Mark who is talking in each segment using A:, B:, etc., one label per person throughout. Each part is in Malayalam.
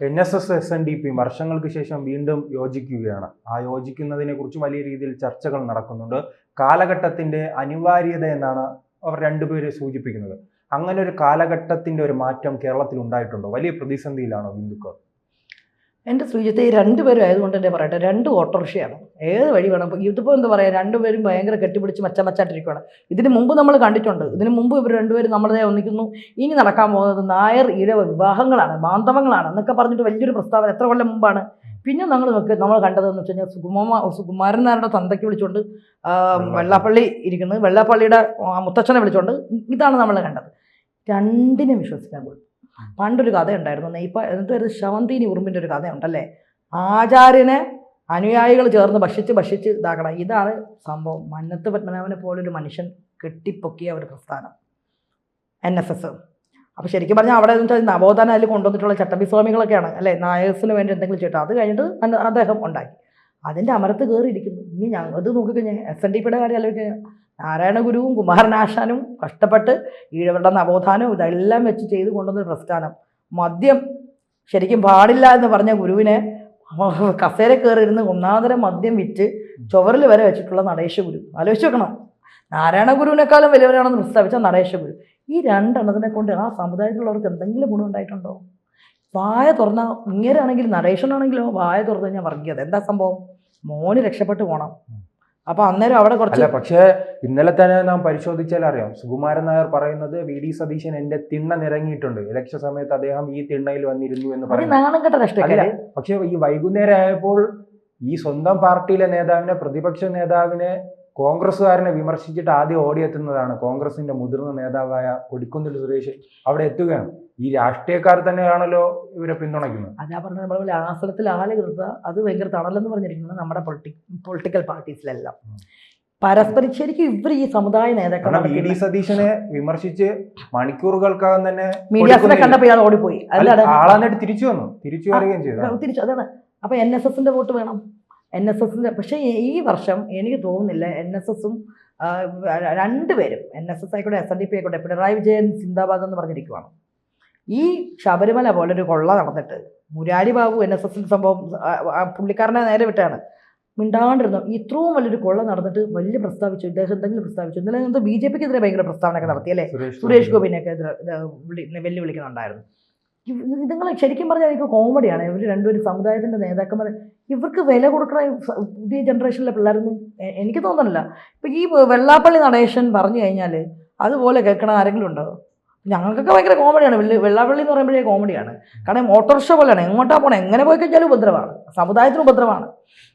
A: NSS SNDP വർഷങ്ങൾക്ക് ശേഷം വീണ്ടും യോജിക്കുകയാണ്. ആ യോജിക്കുന്നതിനെ കുറിച്ച് വലിയ രീതിയിൽ ചർച്ചകൾ നടക്കുന്നുണ്ട്. കാലഘട്ടത്തിന്റെ അനിവാര്യത എന്നാണ് അവർ രണ്ടുപേരെ സൂചിപ്പിക്കുന്നത്. അങ്ങനെ ഒരു കാലഘട്ടത്തിന്റെ ഒരു മാറ്റം കേരളത്തിൽ ഉണ്ടായിട്ടുണ്ടോ? വലിയ പ്രതിസന്ധിയിലാണോ ഹിന്ദുക്കൾ?
B: എൻ്റെ ശ്രീജിത്തെ ഈ രണ്ടുപേരും ആയതുകൊണ്ട് തന്നെ പറയട്ടെ, രണ്ട് ഓട്ടോറിക്ഷയാണ്. ഏത് വഴി വേണം. ഇതിപ്പോൾ എന്താ പറയുക, രണ്ടുപേരും ഭയങ്കര കെട്ടിപ്പിടിച്ച് മച്ചായിട്ടിരിക്കുകയാണ്. ഇതിന് മുമ്പ് നമ്മൾ കണ്ടിട്ടുണ്ട്. ഇതിന് മുമ്പ് ഇവർ രണ്ടുപേരും നമ്മളെ ഒന്നിക്കുന്നു. ഇനി നടക്കാൻ പോകുന്നത് നായർ ഈഴവ വിവാഹങ്ങളാണ്, ബാന്ധവങ്ങളാണ് എന്നൊക്കെ പറഞ്ഞിട്ട് വലിയൊരു പ്രസ്താവന എത്ര കൊല്ലം മുമ്പാണ്. പിന്നെ നമ്മൾ കണ്ടതെന്ന് വെച്ച് കഴിഞ്ഞാൽ സുകുമാരൻ നായരുടെ തന്തയ്ക്ക് വിളിച്ചുകൊണ്ട് വെള്ളാപ്പള്ളി ഇരിക്കുന്നത്, വെള്ളാപ്പള്ളിയുടെ മുത്തച്ഛനെ വിളിച്ചുകൊണ്ട്, ഇതാണ് നമ്മൾ കണ്ടത്. രണ്ടിനെ വിശ്വസിക്കാൻ പോയി. പണ്ടൊരു കഥ ഉണ്ടായിരുന്നു, ഇപ്പം എന്തൊരു ശവന്തീനി ഉറുമ്പിൻ്റെ ഒരു കഥയുണ്ടല്ലേ, ആചാര്യനെ അനുയായികൾ ചേർന്ന് ഭക്ഷിച്ച് ഇതാക്കണം. ഇതാണ് സംഭവം. മന്നത്ത് പത്മനാഭനെ പോലൊരു മനുഷ്യൻ കെട്ടിപ്പൊക്കിയ ഒരു പ്രസ്ഥാനം NSS. അപ്പോൾ ശരിക്കും പറഞ്ഞാൽ അവിടെ എന്ന് വെച്ചാൽ നവോത്ഥാനം അതിൽ കൊണ്ടുവന്നിട്ടുള്ള ചട്ടമ്പിസ്വാമികളൊക്കെയാണ് അല്ലേ, നായകസിന് വേണ്ടി എന്തെങ്കിലും ചെയ്തിട്ട് അത് കഴിഞ്ഞിട്ട് അദ്ദേഹം ഉണ്ടാക്കി. അതിൻ്റെ അമരത്ത് കയറിയിരിക്കുന്നു. ഇനി ഇത് നോക്കിക്കഴിഞ്ഞാൽ SNDPയുടെ കാര്യം അല്ലെങ്കിൽ നാരായണ ഗുരുവും കുമാരനാശാനും കഷ്ടപ്പെട്ട് ഈഴവരുടെ നവോത്ഥാനവും ഇതെല്ലാം വെച്ച് ചെയ്ത് കൊണ്ടുവന്നൊരു പ്രസ്ഥാനം. മദ്യം ശരിക്കും പാടില്ല എന്ന് പറഞ്ഞ ഗുരുവിനെ കസേര കയറിയിരുന്ന് ഒന്നാന്തരം മദ്യം വിറ്റ് ചുവരിൽ വരെ വെച്ചിട്ടുള്ള നടേശ ഗുരു. ആലോചിച്ച് വെക്കണം, നാരായണ ഗുരുവിനേക്കാളും വലിയവരാണെന്ന് പ്രസ്താവിച്ച നടേശ ഗുരു. ഈ രണ്ടെണ്ണത്തിനെ കൊണ്ട് ആ സമുദായത്തിലുള്ളവർക്ക് എന്തെങ്കിലും ഗുണം ഉണ്ടായിട്ടുണ്ടോ? വായ തുറന്നാൽ ഇങ്ങനെയാണെങ്കിൽ നടേശനാണെങ്കിലോ വായ തുറന്നു കഴിഞ്ഞാൽ വർഗീയത. എന്താ സംഭവം? മോന് രക്ഷപ്പെട്ടു പോകണം. അപ്പൊ അന്നേരം അവിടെ കുറച്ച്
A: പക്ഷേ ഇന്നലെ തന്നെ നാം പരിശോധിച്ചാൽ അറിയാം, സുകുമാരൻ നായർ പറയുന്നത് VD സതീശൻ എന്റെ തിണ്ണ നിറങ്ങിയിട്ടുണ്ട്, ഇലക്ഷൻ സമയത്ത് അദ്ദേഹം ഈ തിണ്ണയിൽ വന്നിരുന്നു എന്ന് പറയുന്നത്. പക്ഷെ ഈ വൈകുന്നേരം ആയപ്പോൾ ഈ സ്വന്തം പാർട്ടിയിലെ നേതാവിനെ, പ്രതിപക്ഷ നേതാവിനെ, കോൺഗ്രസ്സുകാരനെ വിമർശിച്ചിട്ട് ആദ്യം ഓടിയെത്തുന്നതാണ് കോൺഗ്രസിന്റെ മുതിർന്ന നേതാവായ കൊടിക്കുന്നിൽ സുരേഷ്. അവിടെ എത്തുകയാണ്. ഈ രാഷ്ട്രീയക്കാർ തന്നെയാണല്ലോ ഇവരെ പിന്തുണയ്ക്കുന്നത്.
B: അതാ പറഞ്ഞ നമ്മൾ ആസനത്തിൽ ആല് കൃത അത് ഭയങ്കര തണലെന്ന് പറഞ്ഞിരിക്കുന്നത് നമ്മുടെ പൊളിറ്റിക്കൽ പാർട്ടീസിലെല്ലാം പരസ്പരം. ശരിക്കും ഇവർ ഈ സമുദായ നേതാക്കൾ
A: VD സതീശനെ വിമർശിച്ച് മണിക്കൂറുകൾക്കകം തന്നെ
B: മീഡിയാസിനെ കണ്ടപ്പോൾ ഇയാൾ ഓടിപ്പോയി.
A: ആളാന്നിട്ട് തിരിച്ചു വരികയും ചെയ്തു.
B: അതാണ്. അപ്പൊ NSSന്റെ വോട്ട് വേണം. NSSന്റെ പക്ഷേ ഈ വർഷം എനിക്ക് തോന്നുന്നില്ല NSSും രണ്ടുപേരും NSS ആയിക്കോട്ടെ SNDP ആയിക്കോട്ടെ പിണറായി വിജയൻ സിന്ദാബാദ് എന്ന് പറഞ്ഞിരിക്കുവാണ്. ഈ ശബരിമല പോലൊരു കൊള്ള നടന്നിട്ട് മുരാരി ബാബു NSSന്റെ സംഭവം പുള്ളിക്കാരനെ നേരെ വിട്ടാണ് മിണ്ടാണ്ടിരുന്നു. ഇത്രയും വലിയൊരു കൊള്ള നടന്നിട്ട് വലിയ പ്രസ്താവിച്ചു, ഇദ്ദേഹം എന്തെങ്കിലും പ്രസ്താവിച്ചു. ഇന്നലെ BJPക്കെതിരെ ഭയങ്കര പ്രസ്താവനയൊക്കെ നടത്തിയല്ലേ, സുരേഷ് ഗോപിനെയൊക്കെ വെല്ലുവിളിക്കുന്നുണ്ടായിരുന്നു. ഇതുങ്ങൾ ശരിക്കും പറഞ്ഞാൽ എനിക്ക് കോമഡിയാണ്. ഇവർ രണ്ടുപേരും സമുദായത്തിൻ്റെ നേതാക്കന്മാർ. ഇവർക്ക് വില കൊടുക്കണ പുതിയ ജനറേഷനിലെ പിള്ളേരൊന്നും എനിക്ക് തോന്നുന്നില്ല. ഇപ്പം ഈ വെള്ളാപ്പള്ളി നടേശൻ പറഞ്ഞു കഴിഞ്ഞാൽ അതുപോലെ കേൾക്കണ ആരെങ്കിലും ഉണ്ടോ? ഞങ്ങൾക്കൊക്കെ ഭയങ്കര കോമഡിയാണ്. വെള്ളാപ്പള്ളി എന്ന് പറയുമ്പോഴേ കോമഡിയാണ്. കാരണം ഓട്ടോറിക്ഷ പോലെയാണ്, എങ്ങോട്ടാ പോകണം, എങ്ങനെ പോയി കഴിഞ്ഞാലും ഉപദ്രവമാണ്, സമുദായത്തിന് ഉപദ്രവമാണ്.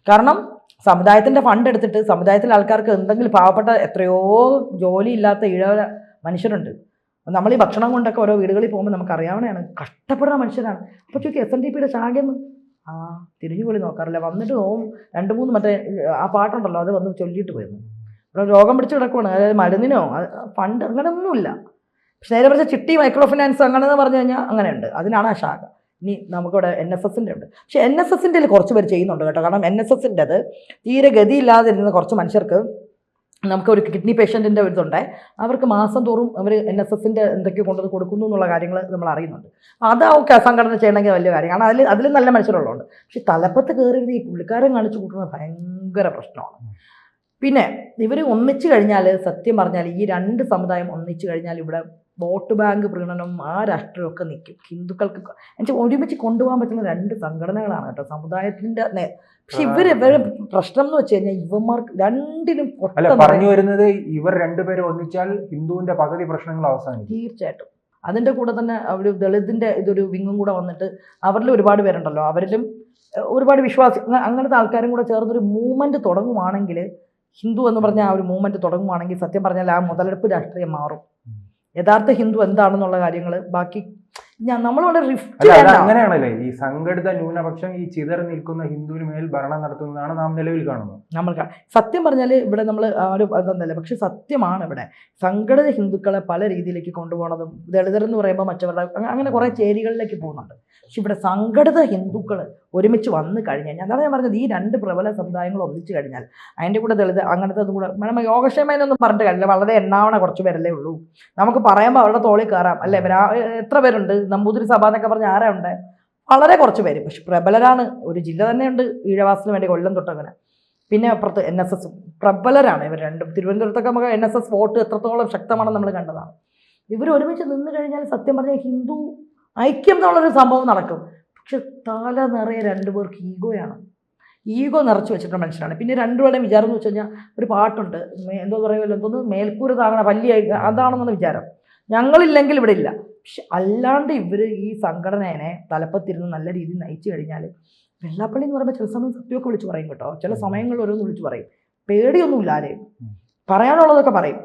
B: കാരണം സമുദായത്തിൻ്റെ ഫണ്ട് എടുത്തിട്ട് സമുദായത്തിലെ ആൾക്കാർക്ക് എന്തെങ്കിലും പാവപ്പെട്ട എത്രയോ ജോലിയില്ലാത്ത ഇഴവ മനുഷ്യരുണ്ട്. നമ്മൾ ഈ ഭക്ഷണം കൊണ്ടൊക്കെ ഓരോ വീടുകളിൽ പോകുമ്പോൾ നമുക്ക് അറിയാവുന്നതാണ്, കഷ്ടപ്പെടുന്ന മനുഷ്യരാണ്. അപ്പോൾ ചോദിക്കും SNDPയുടെ ശാഖയെന്ന് തിരിഞ്ഞു പോലും നോക്കാറില്ല. വന്നിട്ട് 2-3 മറ്റേ ആ പാട്ടുണ്ടല്ലോ അത് വന്ന് ചൊല്ലിയിട്ട് പോയിരുന്നു. ഇവിടെ രോഗം പിടിച്ച് കിടക്കുവാണ്, അതായത് മരുന്നിനോ ഫണ്ട് അങ്ങനെയൊന്നുമില്ല. പക്ഷെ നേരെ പറഞ്ഞാൽ ചിട്ടി മൈക്രോ ഫിനാൻസ് അങ്ങനെയെന്ന് പറഞ്ഞു കഴിഞ്ഞാൽ അങ്ങനെയുണ്ട്, അതിനാണ് ആ ശാഖ. ഇനി നമുക്കിവിടെ NSSൻ്റെ ഉണ്ട്. പക്ഷേ NSSൻ്റെ കുറച്ച് പേര് ചെയ്യുന്നുണ്ട് കേട്ടോ. കാരണം NSSൻ്റെ അത് തീരെ ഗതിയില്ലാതിരുന്ന കുറച്ച് മനുഷ്യർക്ക്, നമുക്കൊരു കിഡ്നി പേഷ്യൻറ്റിൻ്റെ ഒരു ഇതുണ്ട്, അവർക്ക് മാസം തോറും അവർ NSSൻ്റെ എന്തൊക്കെയോ കൊണ്ടുവന്ന് കൊടുക്കുന്നു എന്നുള്ള കാര്യങ്ങൾ നമ്മൾ അറിയുന്നുണ്ട്. അതൊക്കെ സംഘടന ചെയ്യണമെങ്കിൽ വലിയ കാര്യം, കാരണം അതിൽ നല്ല മനുഷ്യരുള്ളതുകൊണ്ട്. പക്ഷെ തലപ്പത്ത് കയറിയിരുന്ന ഈ പുള്ളിക്കാരൻ കാണിച്ചു കൂട്ടുന്നത് ഭയങ്കര പ്രശ്നമാണ്. പിന്നെ ഇവർ ഒന്നിച്ചു കഴിഞ്ഞാൽ, സത്യം പറഞ്ഞാൽ ഈ രണ്ട് സമുദായം ഒന്നിച്ചു കഴിഞ്ഞാൽ ഇവിടെ വോട്ട് ബാങ്ക് പ്രീണനം ആ രാഷ്ട്രീയമൊക്കെ നിൽക്കും. ഹിന്ദുക്കൾക്ക് എന്നുവെച്ചാൽ ഒരുമിച്ച് കൊണ്ടുപോകാൻ പറ്റുന്ന രണ്ട് സംഘടനകളാണ് കേട്ടോ സമുദായത്തിൻ്റെ. പക്ഷെ ഇവര് പ്രശ്നം എന്ന് വെച്ച് കഴിഞ്ഞാൽ ഇവന്മാർക്ക് രണ്ടിനും
A: പറഞ്ഞു വരുന്നത്, ഇവർ രണ്ടുപേരും ഒന്നിച്ചാൽ ഹിന്ദുവിന്റെ പകുതി പ്രശ്നങ്ങൾ അവസാനിക്കും.
B: തീർച്ചയായിട്ടും. അതിൻ്റെ കൂടെ തന്നെ ഒരു ദളിതിൻ്റെ ഇതൊരു വിങ്ങും കൂടെ വന്നിട്ട് അവരിൽ ഒരുപാട് പേരുണ്ടല്ലോ, അവരിലും ഒരുപാട് വിശ്വാസി അങ്ങനത്തെ ആൾക്കാരും കൂടെ ചേർന്നൊരു മൂവ്മെൻറ്റ് തുടങ്ങുവാണെങ്കിൽ, ഹിന്ദു എന്ന് പറഞ്ഞാൽ ആ ഒരു മൂവ്മെൻറ്റ് തുടങ്ങുവാണെങ്കിൽ സത്യം പറഞ്ഞാൽ ആ മുതലെടുപ്പ് രാഷ്ട്രീയം മാറും. യഥാർത്ഥ ഹിന്ദു എന്താണെന്നുള്ള കാര്യങ്ങൾ ബാക്കി നമ്മൾ വളരെ
A: അങ്ങനെയാണല്ലേ ഈ സംഘടിത ന്യൂനപക്ഷം ഈ ചിതറി നിൽക്കുന്ന ഹിന്ദുവിന് മേൽ ഭരണം നടത്തുന്നതാണ് നാം നിലവിൽ കാണുന്നത്.
B: നമ്മൾ സത്യം പറഞ്ഞാൽ ഇവിടെ നമ്മൾ ഒരു അതെന്നല്ല, പക്ഷെ സത്യമാണ് ഇവിടെ സംഘടിത ഹിന്ദുക്കളെ പല രീതിയിലേക്ക് കൊണ്ടുപോകുന്നതും, ദളിതരെന്ന് പറയുമ്പോൾ മറ്റവരുടെ അങ്ങനെ കുറേ ചേരികളിലേക്ക് പോകുന്നുണ്ട്. പക്ഷെ ഇവിടെ സംഘടിത ഹിന്ദുക്കൾ ഒരുമിച്ച് വന്നു കഴിഞ്ഞാൽ, അതാണ് ഞാൻ പറഞ്ഞത്, ഈ രണ്ട് പ്രബല സമുദായങ്ങൾ ഒന്നിച്ചു കഴിഞ്ഞാൽ അതിൻ്റെ കൂടെ ദളിത് അങ്ങനത്തെ അതും കൂടെ നമ്മൾ യോഗക്ഷേമേനൊന്നും പറഞ്ഞിട്ട് കാര്യമില്ല, വളരെ എണ്ണാവണ കുറച്ച് പേരല്ലേ ഉള്ളൂ. നമുക്ക് പറയുമ്പോൾ അവരുടെ തോളിൽ കയറാം അല്ലേ. എത്ര പേരുണ്ട്? നമ്പൂതിരി സഭ എന്നൊക്കെ പറഞ്ഞ് ആരാ ഉണ്ട്? വളരെ കുറച്ച് പേര്, പക്ഷെ പ്രബലരാണ്. ഒരു ജില്ല തന്നെയുണ്ട് ഈഴവാസിന് വേണ്ടി, കൊല്ലം തൊട്ടങ്ങനെ. പിന്നെ അപ്പുറത്ത് NSS പ്രബലരാണ് ഇവർ രണ്ടും. തിരുവനന്തപുരത്തൊക്കെ നമുക്ക് NSS വോട്ട് എത്രത്തോളം ശക്തമാണെന്ന് നമ്മൾ കണ്ടതാണ്. ഇവർ ഒരുമിച്ച് നിന്ന് കഴിഞ്ഞാൽ സത്യം പറഞ്ഞാൽ ഹിന്ദു ഐക്യം എന്നുള്ളൊരു സംഭവം നടക്കും. പക്ഷെ തല നിറയെ രണ്ടുപേർക്ക് ഈഗോയാണ്. ഈഗോ നിറച്ച് വെച്ചിട്ടുള്ള മനുഷ്യരാണ്. പിന്നെ രണ്ടുപേരുടെയും വിചാരം എന്ന് വെച്ച് കഴിഞ്ഞാൽ ഒരു പാട്ടുണ്ട്, എന്തോ പറയുമല്ലോ, എന്തോന്ന് മേൽക്കൂര താങ്ങണ പല്ലിയായി, അതാണെന്നാണ് വിചാരം. ഞങ്ങളില്ലെങ്കിൽ ഇവിടെ ഇല്ല. പക്ഷെ അല്ലാണ്ട് ഇവർ ഈ സംഘടനയെ തലപ്പത്തിരുന്ന് നല്ല രീതിയിൽ നയിച്ചു കഴിഞ്ഞാൽ, വെള്ളാപ്പള്ളി എന്ന് പറയുമ്പോൾ ചില സമയം സത്യമൊക്കെ വിളിച്ച് പറയും കേട്ടോ, ചില സമയങ്ങളിൽ ഓരോന്ന് വിളിച്ച് പറയും, പേടിയൊന്നുമില്ല ആരെയും, പറയാനുള്ളതൊക്കെ പറയും.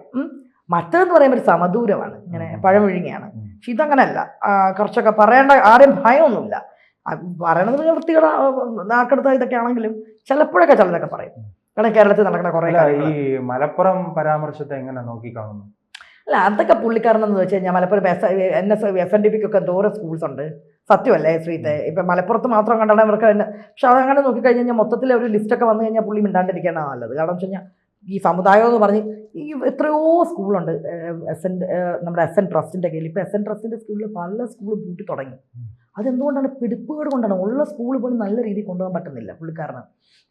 B: മറ്റതെന്ന് പറയുമ്പോൾ ഒരു സമദൂരമാണ്, ഇങ്ങനെ പഴമൊഴുങ്ങിയാണ്. പക്ഷെ ഇതങ്ങനല്ല, കുറച്ചൊക്കെ പറയേണ്ട, ആരെയും ഭയമൊന്നുമില്ല. പറയണത് വൃത്തികട നാക്കെടുത്ത ഇതൊക്കെ ആണെങ്കിലും ചിലപ്പോഴൊക്കെ ചിലതൊക്കെ പറയും. കാരണം കേരളത്തിൽ നടക്കുന്ന കുറേ
A: ഈ മലപ്പുറം പരാമർശത്തെ എങ്ങനെ നോക്കിക്കാണുന്നു?
B: അല്ല, അതൊക്കെ പുള്ളിക്കാരനെന്ന് വെച്ച് കഴിഞ്ഞാൽ മലപ്പുറം FNDPക്കൊക്കെ എന്തോരം സ്കൂൾസ് ഉണ്ട്, സത്യമല്ലേ ശ്രീത്തെ? ഇപ്പം മലപ്പുറത്ത് മാത്രം കണ്ടാൽ അവർക്ക് തന്നെ. പക്ഷെ അതങ്ങനെ നോക്കിക്കഴിഞ്ഞാൽ മൊത്തത്തിൽ ഒരു ലിസ്റ്റൊക്കെ വന്നു കഴിഞ്ഞാൽ പുള്ളി മിണ്ടാണ്ടിരിക്കാനാണ് നല്ലത്. കാരണം വെച്ച് കഴിഞ്ഞാൽ ഈ സമുദായം എന്ന് പറഞ്ഞ് ഈ എത്രയോ സ്കൂളുണ്ട് നമ്മുടെ SN ട്രസ്റ്റിൻ്റെ കീഴിൽ. ഇപ്പോൾ SN ട്രസ്റ്റിൻ്റെ സ്കൂളിൽ പല സ്കൂളും പൂട്ടി തുടങ്ങി. അതെന്തുകൊണ്ടാണ്? പിടിപ്പുകേട് കൊണ്ടാണ്. ഉള്ള സ്കൂൾ പോലും നല്ല രീതിയിൽ കൊണ്ടുപോകാൻ പറ്റുന്നില്ല പുള്ളിക്കാരന്.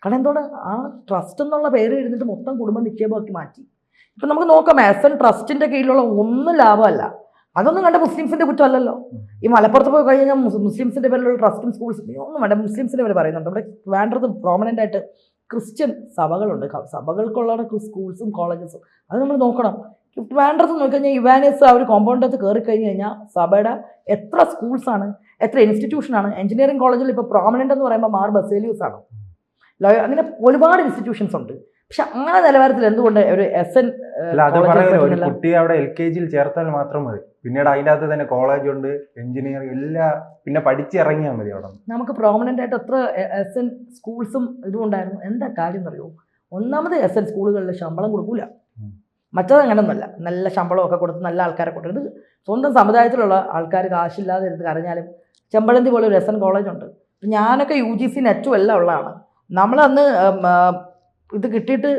B: കാരണം എന്തുകൊണ്ട്? ആ ട്രസ്റ്റ് എന്നുള്ള പേര് എഴുതിയിട്ട് മൊത്തം കുടുംബ നിക്ഷേപമാക്കി മാറ്റി. ഇപ്പം നമുക്ക് നോക്കാം, SN ട്രസ്റ്റിൻ്റെ കീഴിലുള്ള ഒന്നും ലാഭമല്ല. അതൊന്നും കണ്ട മുസ്ലിംസിൻ്റെ കുറ്റമല്ലല്ലോ. ഈ മലപ്പുറത്ത് പോയി കഴിഞ്ഞാൽ മുസ്ലിംസിൻ്റെ പേരിലുള്ള ട്രസ്റ്റും സ്കൂൾസ് ഒന്നും വേണ്ട, മുസ്ലിംസിൻ്റെ പേര് പറയുന്നുണ്ട്. ഇവിടെ വേണ്ടത് പ്രോമിനൻ്റ് ആയിട്ട് ക്രിസ്ത്യൻ സഭകളുണ്ട്. സഭകൾക്കുള്ള സ്കൂൾസും കോളേജസും അത് നമ്മൾ നോക്കണം. വേണ്ടത് നോക്കിക്കഴിഞ്ഞാൽ ഇവാനിയസ് ആ ഒരു കോമ്പൗണ്ടകത്ത് കയറി കഴിഞ്ഞ് കഴിഞ്ഞാൽ സഭയുടെ എത്ര സ്കൂൾസാണ്, എത്ര ഇൻസ്റ്റിറ്റ്യൂഷനാണ്. എഞ്ചിനീയറിംഗ് കോളേജിൽ ഇപ്പോൾ പ്രോമിനൻ്റ് എന്ന് പറയുമ്പോൾ മാർ ബസേലിയൂസ് ആണ്. അങ്ങനെ ഒരുപാട് ഇൻസ്റ്റിറ്റ്യൂഷൻസ് ഉണ്ട്. പക്ഷെ ആ നിലവാരത്തിൽ എന്തുകൊണ്ട് ഒരു SN
A: കുട്ടിയെ അവിടെ LKG ചേർത്താൽ മാത്രം മതി, പിന്നീട് അതിൻ്റെ അകത്ത് തന്നെ കോളേജ് ഉണ്ട്, എഞ്ചിനീയറിംഗ് എല്ലാം, പിന്നെ പഠിച്ചിറങ്ങിയാൽ മതി അവിടെ. നമുക്ക്
B: പ്രോമിനൻ്റ് ആയിട്ട് എത്ര SN സ്കൂൾസും ഇതും ഉണ്ടായിരുന്നു. എന്താ കാര്യം എന്നറിയോ? ഒന്നാമത് SN സ്കൂളുകളിൽ ശമ്പളം കൊടുക്കൂല. മറ്റത് അങ്ങനെയൊന്നുമല്ല, നല്ല ശമ്പളമൊക്കെ കൊടുത്ത് നല്ല ആൾക്കാരെ കൊടുത്ത്. ഇത് സ്വന്തം സമുദായത്തിലുള്ള ആൾക്കാർ കാശില്ലാതെ ഇരുന്ന് കരഞ്ഞാലും ചെമ്പഴന്തി പോലെ ഒരു SN കോളേജുണ്ട്. ഞാനൊക്കെ UGC നെറ്റും എല്ലാം ഉള്ളതാണ്. നമ്മളന്ന് ഇത് കിട്ടിയിട്ട്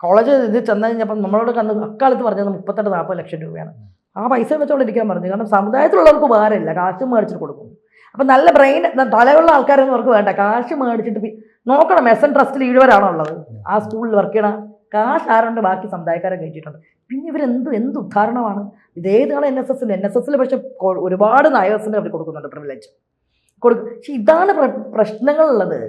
B: കോളേജ് ഇത് ചെന്ന് കഴിഞ്ഞപ്പം നമ്മളോട് അന്ന് അക്കാലത്ത് പറഞ്ഞത് 38-40 ലക്ഷം രൂപയാണ്. ആ പൈസ വെച്ചോടെ ഇരിക്കാൻ പറഞ്ഞു. കാരണം സമുദായത്തിലുള്ളവർക്ക് ഉപകാരമില്ല, കാശ് മേടിച്ചിട്ട് കൊടുക്കും. അപ്പം നല്ല ബ്രെയിൻ തലയുള്ള ആൾക്കാരൊന്നും അവർക്ക് വേണ്ട, കാശ് മേടിച്ചിട്ട് നോക്കണം. SN ട്രസ്റ്റിൽ ഈഴവരാണോ ഉള്ളത്? ആ സ്കൂളിൽ വർക്ക് ചെയ്യണ കാശ് ആരുണ്ട്? ബാക്കി സമുദായക്കാരെ കയറ്റിയിട്ടുണ്ട്. പിന്നെ ഇവരെന്ത് ഉദ്ധാരണമാണ് ഇതേതാണ് NSSൽ. പക്ഷെ ഒരുപാട് നായകസിന് അവർ കൊടുക്കുന്നുണ്ട്, പ്രിവിലേജ് കൊടുക്കും. പക്ഷെ ഇതാണ് പ്രശ്നങ്ങളുള്ളത്.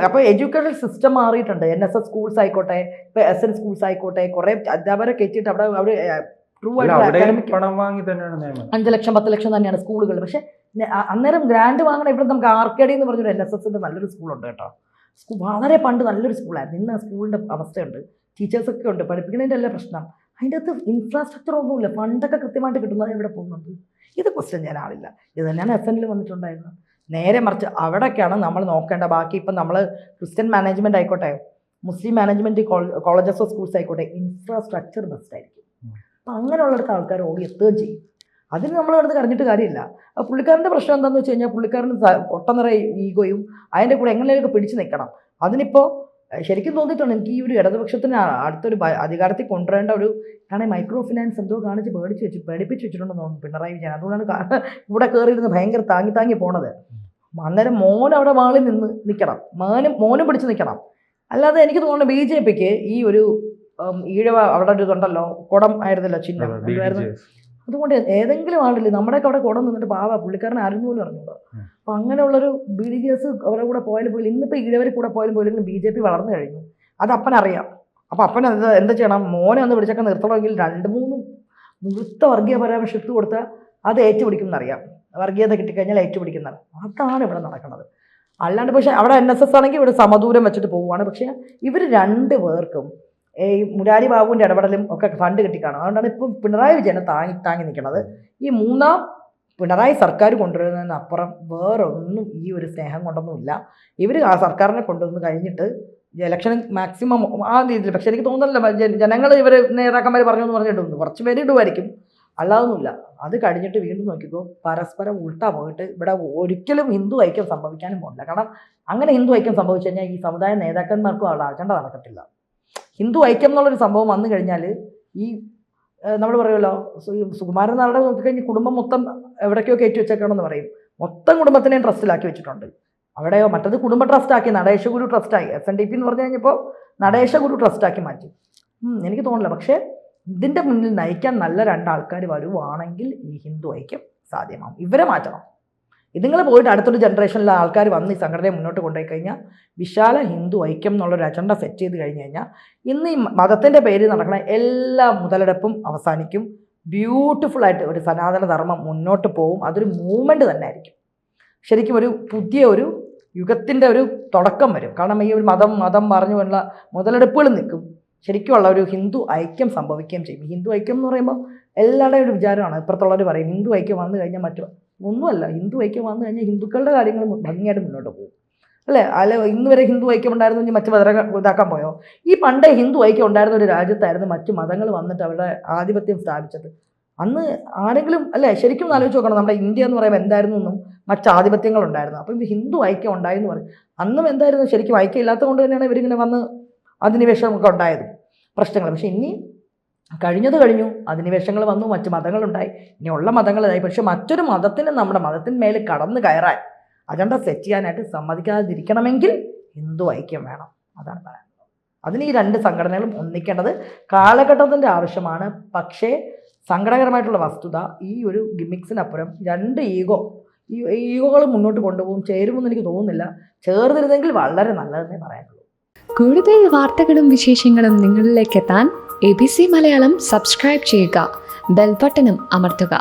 B: അപ്പോൾ എഡ്യൂക്കേഷൻ സിസ്റ്റം മാറിയിട്ടുണ്ട്. NSS സ്കൂൾസ് ആയിക്കോട്ടെ, ഇപ്പോൾ SN സ്കൂൾസ് ആയിക്കോട്ടെ, കുറേ അധ്യാപകരെ കയറ്റിയിട്ട് അവിടെ അവർ ട്രൂ ആയിട്ട്
A: പണം വാങ്ങി തന്നെയാണ്
B: 5 ലക്ഷം 10 ലക്ഷം തന്നെയാണ് സ്കൂളുകൾ. പക്ഷെ അന്നേരം ഗ്രാൻഡ് വാങ്ങണം. ഇവിടെ നമുക്ക് RKD എന്ന് പറഞ്ഞൊരു NSSൻ്റെ നല്ലൊരു സ്കൂളുണ്ട് കേട്ടോ. വളരെ പണ്ട് നല്ലൊരു സ്കൂളായിരുന്നു. ഇന്ന് ആ സ്കൂളിൻ്റെ അവസ്ഥയുണ്ട്. ടീച്ചേഴ്സൊക്കെ ഉണ്ട്, പഠിപ്പിക്കുന്നതിൻ്റെ അല്ല പ്രശ്നം. അതിൻ്റെ അകത്ത് ഇൻഫ്രാസ്ട്രക്ചർ ഒന്നുമില്ല. ഫണ്ടൊക്കെ കൃത്യമായിട്ട് കിട്ടുന്നത് എവിടെ പോകുന്നുണ്ട്? ഇത് ക്വസ്റ്റ്യൻ ചെയ്യാൻ ആളില്ല. ഇത് തന്നെയാണ് SNൽ വന്നിട്ടുണ്ടായിരുന്നത്. നേരെ മറിച്ച് അവിടെയൊക്കെയാണ് നമ്മൾ നോക്കേണ്ട. ബാക്കി ഇപ്പം നമ്മൾ ക്രിസ്ത്യൻ മാനേജ്മെൻറ്റ് ആയിക്കോട്ടെ, മുസ്ലിം മാനേജ്മെൻറ്റ് കോളേജസ് സ്കൂൾസ് ആയിക്കോട്ടെ, ഇൻഫ്രാസ്ട്രക്ചർ ബെസ്റ്റ് ആയിരിക്കും. അപ്പം അങ്ങനെയുള്ളിടത്ത് ആൾക്കാർ ഓടി എത്തുകയും ചെയ്യും. അതിന് നമ്മൾ അടുത്ത് കറിഞ്ഞിട്ട് കാര്യമില്ല. അപ്പോൾ പുള്ളിക്കാരൻ്റെ പ്രശ്നം എന്താണെന്ന് വെച്ച് കഴിഞ്ഞാൽ പുള്ളിക്കാരന് ഒട്ടനിറയെ ഈഗോയും അതിൻ്റെ കൂടെ എങ്ങനെയൊക്കെ പിടിച്ച് നിൽക്കണം. അതിനിപ്പോൾ ശരിക്കും തോന്നിയിട്ടുണ്ട് എനിക്ക്, ഈ ഒരു ഇടതുപക്ഷത്തിന് അടുത്തൊരു അധികാരത്തിൽ കൊണ്ടുവരേണ്ട ഒരു, കാരണം മൈക്രോ ഫിനാൻസ് എന്തോ കാണിച്ച് പേടിപ്പിച്ച് വെച്ചിട്ടുണ്ടെന്ന് തോന്നുന്നു പിണറായി വിജയൻ. അതുകൊണ്ടാണ് ഇവിടെ കയറിയിരുന്ന് ഭയങ്കര താങ്ങി പോണത്. അന്നേരം മോൻ അവിടെ മാളിൽ നിൽക്കണം, മോനും പിടിച്ച് നിൽക്കണം. അല്ലാതെ എനിക്ക് തോന്നുന്നു BJPക്ക് ഈ ഒരു ഈഴവ അവിടെ ഒരു ഇതുണ്ടല്ലോ, കുടം ആയിരുന്നല്ലോ ചിഹ്നം, എന്തായിരുന്നു? അതുകൊണ്ട് ഏതെങ്കിലും ആളില്ലേ നമ്മുടെയൊക്കെ അവിടെ കുടം നിന്നിട്ട് പാവ പുള്ളിക്കാരൻ ആരും പോലും അറിഞ്ഞൂടോ. അപ്പം അങ്ങനെയുള്ളൊരു BDJS അവരുടെ കൂടെ പോയാലും പോലും, ഇന്നിപ്പോൾ ഈഴവർ കൂടെ പോയാലും പോലും BJP വളർന്നു കഴിഞ്ഞു. അത് അപ്പനറിയാം. അപ്പം അപ്പൻ എന്താ ചെയ്യണം? മോനെ ഒന്ന് പിടിച്ചൊക്കെ നിർത്തണമെങ്കിൽ 2-3 മുഴുത്ത വർഗീയ പരാമർശിച്ച് കൊടുത്താൽ അത് ഏറ്റുപിടിക്കുമെന്നറിയാം. വർഗീയത കിട്ടിക്കഴിഞ്ഞാൽ ഏറ്റുപിടിക്കുന്നത്. അതാണ് ഇവിടെ നടക്കുന്നത്. അല്ലാണ്ട് പക്ഷേ അവിടെ NSS ആണെങ്കിൽ ഇവിടെ സമദൂരം വെച്ചിട്ട് പോവുകയാണ്. പക്ഷേ ഇവർ 2 പേർക്കും ഈ മുരാരി ബാബുവിൻ്റെ ഇടപെടലും ഒക്കെ ഫണ്ട് കിട്ടിക്കാണും. അതുകൊണ്ടാണ് ഇപ്പം പിണറായി വിജയനെ താങ്ങി നിൽക്കുന്നത്. ഈ 3ാം പിണറായി സർക്കാർ കൊണ്ടുവരുന്നതിനപ്പുറം വേറൊന്നും ഈ ഒരു സ്നേഹം കൊണ്ടൊന്നുമില്ല. ഇവർ ആ സർക്കാരിനെ കൊണ്ടുവന്ന് കഴിഞ്ഞിട്ട് ഇലക്ഷൻ മാക്സിമം ആ രീതിയിൽ, പക്ഷെ എനിക്ക് തോന്നുന്നില്ല ജനങ്ങൾ ഇവർ നേതാക്കന്മാർ പറഞ്ഞു എന്ന് പറഞ്ഞിട്ടുണ്ട്. കുറച്ച് പേര് ഇടുമായിരിക്കും, അല്ലാതൊന്നുമില്ല. അത് കഴിഞ്ഞിട്ട് വീണ്ടും നോക്കിക്കോ, പരസ്പരം ഉൾട്ടാ പോയിട്ട് ഇവിടെ ഒരിക്കലും ഹിന്ദു ഐക്യം സംഭവിക്കാനും പോകില്ല. കാരണം അങ്ങനെ ഹിന്ദു ഐക്യം സംഭവിച്ചു കഴിഞ്ഞാൽ ഈ സമുദായ നേതാക്കന്മാർക്കും അവിടെ അജണ്ട നടക്കത്തില്ല. ഹിന്ദു ഐക്യം എന്നുള്ളൊരു സംഭവം വന്നു കഴിഞ്ഞാൽ ഈ നമ്മൾ പറയുമല്ലോ, സുകുമാരൻ നായരുടെ നോക്കിക്കഴിഞ്ഞാൽ കുടുംബം മൊത്തം എവിടേക്കോ കയറ്റി വെച്ചേക്കണമെന്ന് പറയും. മൊത്തം കുടുംബത്തിനെയും ട്രസ്റ്റിലാക്കി വെച്ചിട്ടുണ്ട്. അവിടെയോ മറ്റത് കുടുംബ ട്രസ്റ്റാക്കി, നടേശഗുരു ട്രസ്റ്റായി. SNDP എന്ന് പറഞ്ഞു കഴിഞ്ഞപ്പോൾ നടേശഗുരു ട്രസ്റ്റാക്കി മാറ്റി. എനിക്ക് തോന്നില്ല. പക്ഷേ ഇതിൻ്റെ മുന്നിൽ നയിക്കാൻ നല്ല 2 ആൾക്കാർ വരുവാണെങ്കിൽ ഈ ഹിന്ദു ഐക്യം സാധ്യമാകും. ഇവരെ മാറ്റണം. ഇതുങ്ങൾ പോയിട്ട് അടുത്തൊരു ജനറേഷനിലെ ആൾക്കാർ വന്ന് ഈ സംഘടനയെ മുന്നോട്ട് കൊണ്ടുപോയി കഴിഞ്ഞാൽ വിശാല ഹിന്ദു ഐക്യം എന്നുള്ളൊരു അജണ്ട സെറ്റ് ചെയ്ത് കഴിഞ്ഞ് കഴിഞ്ഞാൽ ഇന്ന് ഈ മതത്തിൻ്റെ പേരിൽ നടക്കുന്ന എല്ലാ മുതലെടുപ്പും അവസാനിക്കും. ബ്യൂട്ടിഫുള്ളായിട്ട് ഒരു സനാതന ധർമ്മം മുന്നോട്ട് പോകും. അതൊരു മൂവ്മെൻറ്റ് തന്നെ ആയിരിക്കും. ശരിക്കും ഒരു പുതിയ ഒരു യുഗത്തിൻ്റെ ഒരു തുടക്കം വരും. കാരണം ഈ ഒരു മതം പറഞ്ഞുള്ള മുതലെടുപ്പുകൾ നിൽക്കും. ശരിക്കുമുള്ള ഒരു ഹിന്ദു ഐക്യം സംഭവിക്കുകയും ചെയ്യും. ഹിന്ദു ഐക്യം എന്ന് പറയുമ്പോൾ എല്ലാവരുടെയും ഒരു വിചാരമാണ്. ഇപ്പുറത്തുള്ളവർ പറയും ഹിന്ദു ഐക്യം വന്നു കഴിഞ്ഞാൽ ഒന്നുമല്ല. ഹിന്ദു ഐക്യം വന്നു കഴിഞ്ഞാൽ ഹിന്ദുക്കളുടെ കാര്യങ്ങൾ ഭംഗിയായിട്ട് മുന്നോട്ട് പോകും, അല്ലേ? ഇന്ന് വരെ ഹിന്ദു ഐക്യം ഉണ്ടായിരുന്നു, മറ്റു മതങ്ങൾ ഇതാക്കാൻ പോയോ? ഈ പണ്ടേ ഹിന്ദു ഐക്യം ഉണ്ടായിരുന്ന ഒരു രാജ്യത്തായിരുന്നു മറ്റു മതങ്ങൾ വന്നിട്ട് അവരുടെ ആധിപത്യം സ്ഥാപിച്ചത്. അന്ന് ആരെങ്കിലും, അല്ലേ, ശരിക്കും ആലോചിച്ച് നോക്കണം. നമ്മുടെ ഇന്ത്യ എന്ന് പറയുമ്പോൾ എന്തായിരുന്നു എന്നും മറ്റ് ആധിപത്യങ്ങൾ ഉണ്ടായിരുന്നു. അപ്പം ഇത് ഹിന്ദു ഐക്യം ഉണ്ടായി എന്ന് പറയും. അന്നും എന്തായിരുന്നു, ശരിക്കും ഐക്യം ഇല്ലാത്തത് കൊണ്ട് തന്നെയാണ് ഇവരിങ്ങനെ വന്ന് അധിനിവേശമൊക്കെ ഉണ്ടായത്, പ്രശ്നങ്ങൾ. പക്ഷെ ഇനി കഴിഞ്ഞത് കഴിഞ്ഞു, അധിനിവേശങ്ങൾ വന്നു, മറ്റ് മതങ്ങളുണ്ടായി, ഇനിയുള്ള മതങ്ങളായി. പക്ഷെ മറ്റൊരു മതത്തിന് നമ്മുടെ മതത്തിന്മേൽ കടന്നു കയറാൻ അജണ്ട സെറ്റ് ചെയ്യാനായിട്ട് സമ്മതിക്കാതിരിക്കണമെങ്കിൽ ഹിന്ദു ഐക്യം വേണം. അതാണ് പറയുന്നത്. അതിന് ഈ 2 സംഘടനകളും ഒന്നിക്കേണ്ടത് കാലഘട്ടത്തിൻ്റെ ആവശ്യമാണ്. പക്ഷേ സങ്കടകരമായിട്ടുള്ള വസ്തുത, ഈ ഒരു ഗിമിക്സിനപ്പുറം 2 ഈഗോകൾ മുന്നോട്ട് കൊണ്ടുപോകും. ചേരുമെന്ന് എനിക്ക് തോന്നുന്നില്ല. ചേർന്നിരുന്നെങ്കിൽ വളരെ നല്ലതെന്നേ പറയാനുള്ളൂ.
C: കൂടുതൽ വാർത്തകളും വിശേഷങ്ങളും നിങ്ങളിലേക്ക് എത്താൻ ABC മലയാളം സബ്സ്ക്രൈബ് ചെയ്യുക, ബെൽ ബട്ടണും അമർത്തുക.